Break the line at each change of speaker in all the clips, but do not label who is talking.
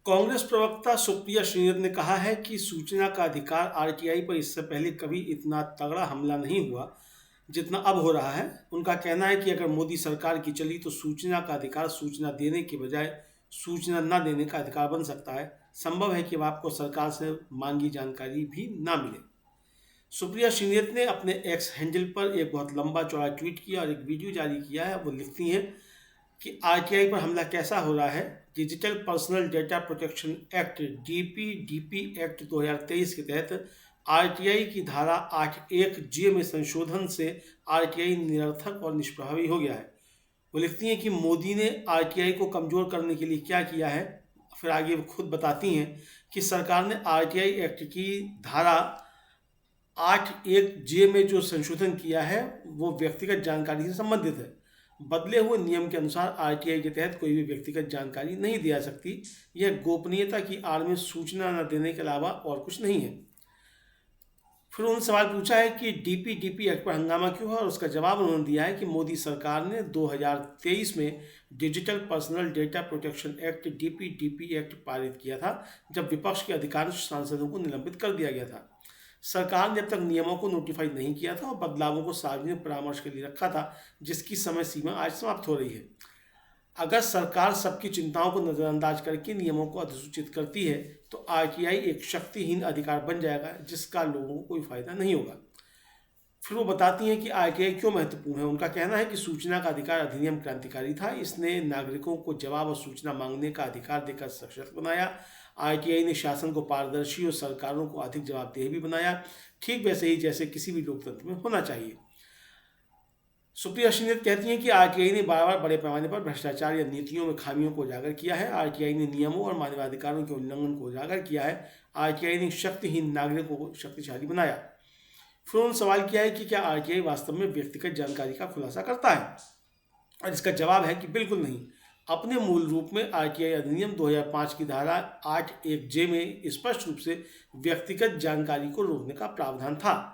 कांग्रेस प्रवक्ता सुप्रिया श्रीनाथ ने कहा है कि सूचना का अधिकार आरटीआई पर इससे पहले कभी इतना तगड़ा हमला नहीं हुआ जितना अब हो रहा है। उनका कहना है कि अगर मोदी सरकार की चली तो सूचना का अधिकार सूचना देने के बजाय सूचना न देने का अधिकार बन सकता है। संभव है कि अब आपको सरकार से मांगी जानकारी भी ना मिले। सुप्रिया श्रीनाथ ने अपने एक्स हैंडल पर एक बहुत लंबा चौड़ा ट्वीट किया और एक वीडियो जारी किया है। वो लिखती हैं कि आरटीआई पर हमला कैसा हो रहा है। Digital personal data protection act DPDP act 2023 के तहत आरटीआई की धारा 8(1)(j) में संशोधन से आरटीआई निरर्थक और निष्प्रभावी हो गया है। वो लिखती हैं कि मोदी ने आरटीआई को कमजोर करने के लिए क्या किया है। फिर आगे वो खुद बताती हैं कि सरकार ने आरटीआई एक्ट की धारा 8(1)(j) में जो संशोधन किया है वो व्यक्तिगत जानकारी से संबंधित है। बदले हुए नियम के अनुसार आरटीआई के तहत कोई भी व्यक्तिगत जानकारी नहीं दी जा सकती। यह गोपनीयता की आड़ में सूचना न देने के अलावा और कुछ नहीं है। फिर उन्होंने सवाल पूछा है कि डीपीडीपी एक्ट पर हंगामा क्यों है और उसका जवाब उन्होंने दिया है कि मोदी सरकार ने 2023 में digital personal data protection act DPDP act पारित किया था, जब विपक्ष के अधिकांश सांसदों को निलंबित कर दिया गया था। सरकार ने अब तक नियमों को नोटिफाई नहीं किया था और बदलावों को सार्वजनिक परामर्श के लिए रखा था, जिसकी समय सीमा आज समाप्त हो रही है। अगर सरकार सबकी चिंताओं को नजरअंदाज करके नियमों को अधिसूचित करती है तो आरटीआई एक शक्तिहीन अधिकार बन जाएगा, जिसका लोगों को कोई फायदा नहीं होगा। फिर वो बताती हैं कि आरटीआई क्यों महत्वपूर्ण है। उनका कहना है कि सूचना का अधिकार अधिनियम क्रांतिकारी था। इसने नागरिकों को जवाब और सूचना मांगने का अधिकार देकर सशक्त बनाया। आरटीआई ने शासन को पारदर्शी और सरकारों को अधिक जवाबदेह भी बनाया, ठीक वैसे ही जैसे किसी भी लोकतंत्र में होना चाहिए। सुप्रिया श्रीनाथ कहती हैं कि आरटीआई ने बार बार बड़े पैमाने पर भ्रष्टाचार या नीतियों में खामियों को उजागर किया है। आरटीआई ने नियमों और मानवाधिकारों के उल्लंघन को उजागर किया है। आरटीआई ने शक्तिहीन नागरिकों को शक्तिशाली बनाया। फिर उन्होंने सवाल किया है कि क्या आरटीआई वास्तव में व्यक्तिगत जानकारी का खुलासा करता है, और इसका जवाब है कि बिल्कुल नहीं। अपने मूल रूप में आरटीआई अधिनियम 2005 की धारा 8(1)(j) में स्पष्ट रूप से व्यक्तिगत जानकारी को रोकने का प्रावधान था।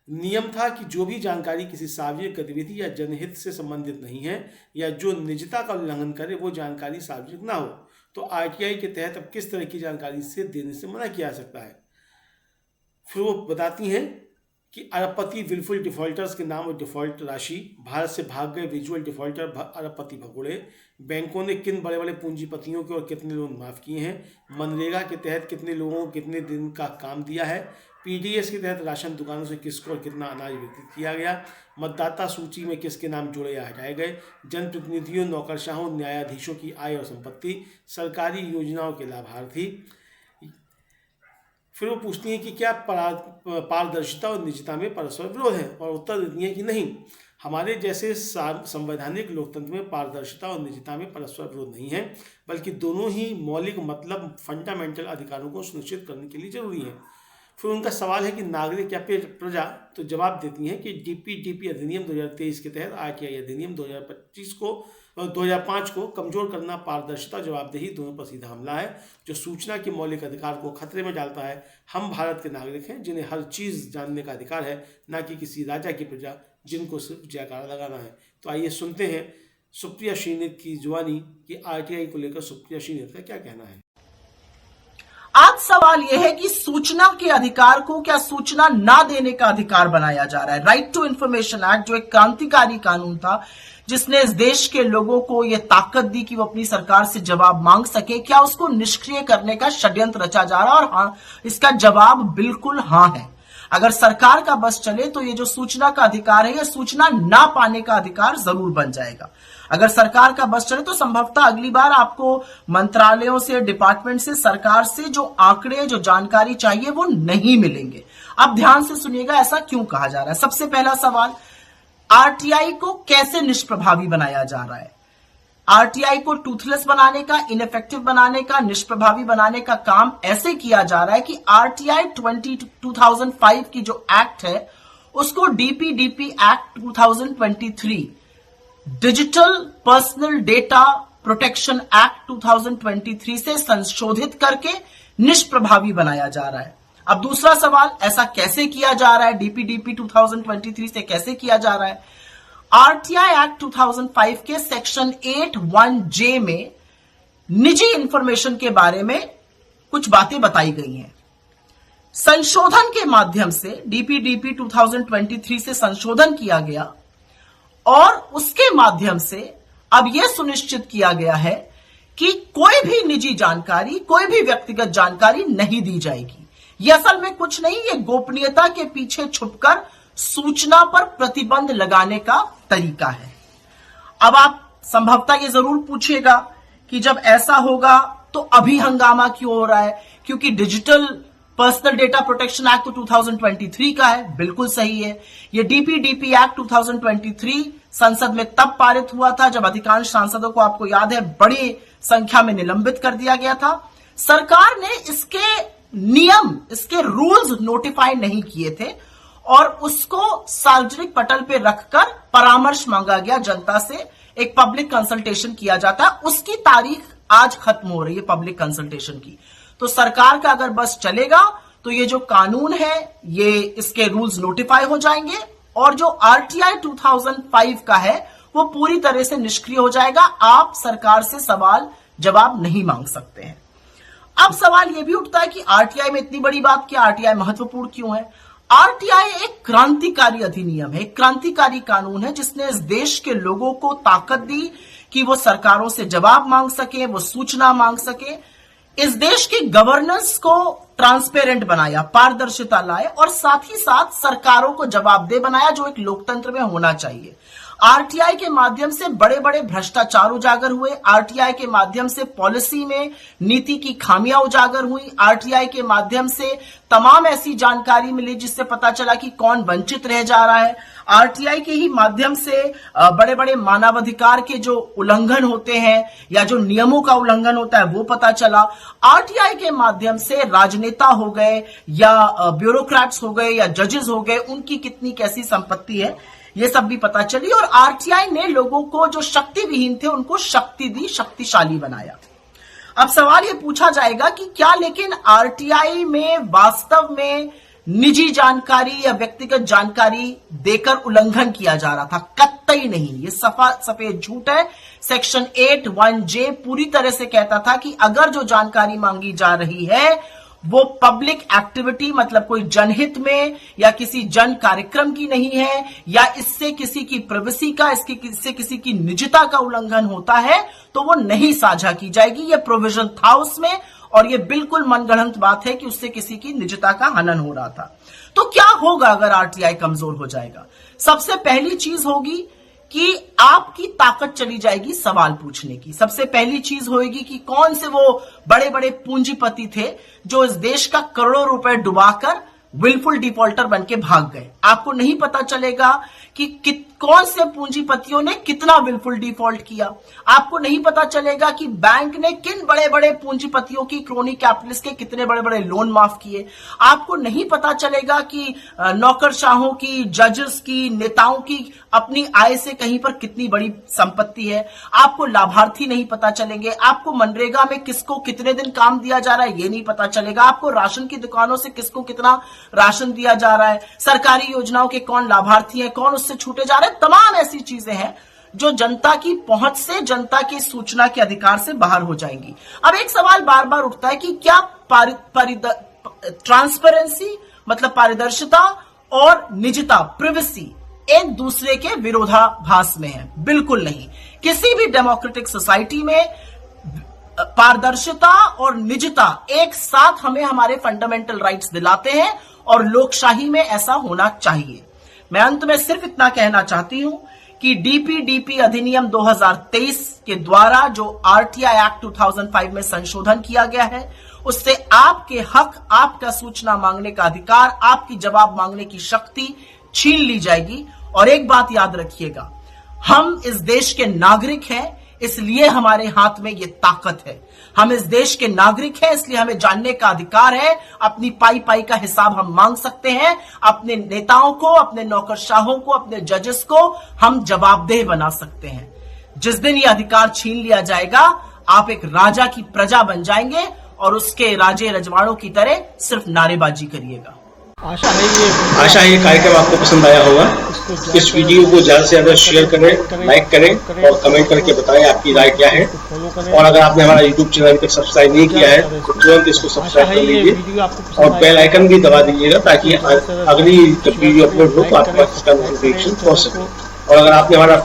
नियम था कि जो भी जानकारी किसी सार्वजनिक गतिविधि या जनहित से संबंधित नहीं है या जो निजता का उल्लंघन करे वो जानकारी सार्वजनिक ना हो। तो आरटीआई के तहत अब किस तरह की जानकारी से देने से मना किया जा सकता है। फिर वो बताती हैं कि अरबपति विलफुल डिफॉल्टर्स के नाम और डिफॉल्ट राशि, भारत से भाग गए विजुअल डिफॉल्टर अरबपति भगोड़े, बैंकों ने किन बड़े बड़े पूंजीपतियों के और कितने लोन माफ़ किए हैं, मनरेगा के तहत कितने लोगों को कितने दिन का काम दिया है, पीडीएस के तहत राशन दुकानों से किसको और कितना अनाज वितरित किया गया, मतदाता सूची में किसके नाम जुड़े या हटाए गए, जनप्रतिनिधियों, नौकरशाहों, न्यायाधीशों की आय और संपत्ति, सरकारी योजनाओं के लाभार्थी। फिर वो पूछती हैं कि क्या पारदर्शिता और निजता में परस्पर विरोध है, और उत्तर देती हैं कि नहीं, हमारे जैसे संवैधानिक लोकतंत्र में पारदर्शिता और निजता में परस्पर विरोध नहीं है, बल्कि दोनों ही मौलिक मतलब फंडामेंटल अधिकारों को सुनिश्चित करने के लिए जरूरी है। फिर उनका सवाल है कि नागरिक या प्रजा, तो जवाब देती हैं कि डीपीडीपी अधिनियम 2023 के तहत आरटीआई अधिनियम 2005 को कमजोर करना पारदर्शिता जवाबदेही दोनों पर सीधा हमला है, जो सूचना के मौलिक अधिकार को खतरे में डालता है। हम भारत के नागरिक हैं जिन्हें हर चीज़ जानने का अधिकार है, न कि किसी राजा की प्रजा जिनको सिर्फ जयकारा लगाना है। तो आइए सुनते हैं सुप्रिया श्रीनाथ की जुबानी कि आरटीआई को लेकर सुप्रिया श्रीनाथ का क्या कहना है।
आज सवाल यह है कि सूचना के अधिकार को क्या सूचना ना देने का अधिकार बनाया जा रहा है। राइट टू इंफॉर्मेशन एक्ट, जो एक क्रांतिकारी कानून था जिसने इस देश के लोगों को यह ताकत दी कि वो अपनी सरकार से जवाब मांग सके, क्या उसको निष्क्रिय करने का षड्यंत्र रचा जा रहा है? और हाँ, इसका जवाब बिल्कुल हाँ है। अगर सरकार का बस चले तो ये जो सूचना का अधिकार है, यह सूचना ना पाने का अधिकार जरूर बन जाएगा। अगर सरकार का बस चले तो संभवतः अगली बार आपको मंत्रालयों से, डिपार्टमेंट से, सरकार से जो आंकड़े, जो जानकारी चाहिए वो नहीं मिलेंगे। अब ध्यान से सुनिएगा, ऐसा क्यों कहा जा रहा है। सबसे पहला सवाल, आरटीआई को कैसे निष्प्रभावी बनाया जा रहा है। आरटीआई को टूथलेस बनाने का, इनइफेक्टिव बनाने का, निष्प्रभावी बनाने का काम ऐसे किया जा रहा है कि आरटीआई 2005 की जो एक्ट है उसको DPDP act 2023, digital personal data protection act 2023 से संशोधित करके निष्प्रभावी बनाया जा रहा है। अब दूसरा सवाल, ऐसा कैसे किया जा रहा है, डीपीडीपी 2023 से कैसे किया जा रहा है। आरटीआई एक्ट 2005 के सेक्शन 8(1)(j) में निजी इंफॉर्मेशन के बारे में कुछ बातें बताई गई हैं। संशोधन के माध्यम से डीपीडीपी 2023 से संशोधन किया गया और उसके माध्यम से अब यह सुनिश्चित किया गया है कि कोई भी निजी जानकारी, कोई भी व्यक्तिगत जानकारी नहीं दी जाएगी। यह असल में कुछ नहीं, ये गोपनीयता के पीछे छुपकर सूचना पर प्रतिबंध लगाने का तरीका है। अब आप संभवतः ये जरूर पूछेगा कि जब ऐसा होगा तो अभी हंगामा क्यों हो रहा है, क्योंकि digital personal data protection act तो 2023 का है। बिल्कुल सही है। ये डीपीडीपी एक्ट 2023 संसद में तब पारित हुआ था जब अधिकांश सांसदों को, आपको याद है, बड़ी संख्या में निलंबित कर दिया गया था। सरकार ने इसके नियम, इसके रूल्स नोटिफाई नहीं किए थे और उसको सार्वजनिक पटल पे रखकर परामर्श मांगा गया जनता से, एक पब्लिक कंसल्टेशन किया जाता है। उसकी तारीख आज खत्म हो रही है पब्लिक कंसल्टेशन की। तो सरकार का अगर बस चलेगा तो ये जो कानून है, ये इसके रूल्स नोटिफाई हो जाएंगे और जो आरटीआई 2005 का है वो पूरी तरह से निष्क्रिय हो जाएगा। आप सरकार से सवाल जवाब नहीं मांग सकते हैं। अब सवाल यह भी उठता है कि आरटीआई में इतनी बड़ी बात क्या, आरटीआई महत्वपूर्ण क्यों है? आरटीआई एक क्रांतिकारी अधिनियम है, एक क्रांतिकारी कानून है जिसने इस देश के लोगों को ताकत दी कि वो सरकारों से जवाब मांग सके, वो सूचना मांग सके। इस देश की गवर्नेंस को ट्रांसपेरेंट बनाया, पारदर्शिता लाए और साथ ही साथ सरकारों को जवाबदेह बनाया, जो एक लोकतंत्र में होना चाहिए। आरटीआई के माध्यम से बड़े बड़े भ्रष्टाचार उजागर हुए। आरटीआई के माध्यम से पॉलिसी में नीति की खामियां उजागर हुई। आरटीआई के माध्यम से तमाम ऐसी जानकारी मिली जिससे पता चला कि कौन वंचित रह जा रहा है। आरटीआई के ही माध्यम से बड़े बड़े मानवाधिकार के जो उल्लंघन होते हैं या जो नियमों का उल्लंघन होता है वो पता चला। आरटीआई के माध्यम से राजनेता हो गए या ब्यूरोक्रेट्स हो गए या जजेस हो गए, उनकी कितनी कैसी संपत्ति है ये सब भी पता चली। और आरटीआई ने लोगों को जो शक्ति विहीन थे उनको शक्ति दी, शक्तिशाली बनाया। अब सवाल ये पूछा जाएगा कि क्या लेकिन आरटीआई में वास्तव में निजी जानकारी या व्यक्तिगत जानकारी देकर उल्लंघन किया जा रहा था? कतई नहीं, ये सफा सफेद झूठ है। सेक्शन 8(1)(j पूरी तरह से कहता था कि अगर जो जानकारी मांगी जा रही है वो पब्लिक एक्टिविटी, मतलब कोई जनहित में या किसी जन कार्यक्रम की नहीं है या इससे किसी की प्राइवेसी का, इससे किसी की निजता का उल्लंघन होता है तो वो नहीं साझा की जाएगी। ये प्रोविजन था उसमें और ये बिल्कुल मनगढ़ंत बात है कि उससे किसी की निजता का हनन हो रहा था। तो क्या होगा अगर आरटीआई कमजोर हो जाएगा? सबसे पहली चीज होगी कि आपकी ताकत चली जाएगी सवाल पूछने की। सबसे पहली चीज होगी कि कौन से वो बड़े बड़े पूंजीपति थे जो इस देश का करोड़ों रुपए डुबाकर विलफुल डिफॉल्टर बन के भाग गए। आपको नहीं पता चलेगा कि कौन से पूंजीपतियों ने कितना विलफुल डिफॉल्ट किया। आपको नहीं पता चलेगा कि बैंक ने किन बड़े बड़े पूंजीपतियों की, क्रोनी कैपिटलिस्ट के कितने बड़े बड़े लोन माफ किए। आपको नहीं पता चलेगा कि नौकरशाहों की, जजेस की, नेताओं की अपनी आय से कहीं पर कितनी बड़ी संपत्ति है। आपको लाभार्थी नहीं पता चलेंगे। आपको मनरेगा में किसको कितने दिन काम दिया जा रहा है ये नहीं पता चलेगा। आपको राशन की दुकानों से किसको कितना राशन दिया जा रहा है, सरकारी योजनाओं के कौन लाभार्थी हैं, कौन उससे छूटे जा रहे हैं। तमाम ऐसी चीजें हैं जो जनता की पहुंच से, जनता की सूचना के अधिकार से बाहर हो जाएंगी। अब एक सवाल बार बार उठता है कि क्या ट्रांसपेरेंसी मतलब पारदर्शिता और निजता, प्रिवेसी एक दूसरे के विरोधाभास में है? बिल्कुल नहीं। किसी भी डेमोक्रेटिक सोसाइटी में पारदर्शिता और निजता एक साथ हमें हमारे फंडामेंटल राइट्स दिलाते हैं और लोकशाही में ऐसा होना चाहिए। मैं अंत में सिर्फ इतना कहना चाहती हूं कि डीपीडीपी अधिनियम 2023 के द्वारा जो आरटीआई एक्ट 2005 में संशोधन किया गया है उससे आपके हक, आपका सूचना मांगने का अधिकार, आपकी जवाब मांगने की शक्ति छीन ली जाएगी। और एक बात याद रखिएगा, हम इस देश के नागरिक हैं इसलिए हमारे हाथ में ये ताकत है। हम इस देश के नागरिक हैं इसलिए हमें जानने का अधिकार है। अपनी पाई पाई का हिसाब हम मांग सकते हैं। अपने नेताओं को, अपने नौकरशाहों को, अपने जजेस को हम जवाबदेह बना सकते हैं। जिस दिन ये अधिकार छीन लिया जाएगा आप एक राजा की प्रजा बन जाएंगे और उसके राजे रजवाड़ों की तरह सिर्फ नारेबाजी करिएगा।
आशा है ये कार्यक्रम आपको पसंद आया होगा। इस वीडियो को ज़्यादा से ज़्यादा शेयर करें, लाइक करें और कमेंट करके बताएं आपकी राय क्या है। और अगर आपने हमारा यूट्यूब चैनल तक सब्सक्राइब नहीं किया है तो तुरंत इसको सब्सक्राइब कर लीजिए और बेल आइकन भी दबा दीजिएगा ताकि अगली जब वीडियो अपलोड हो तो आपके पास इसका नोटिफिकेशन पहुंच सके। और अगर आपने हमारा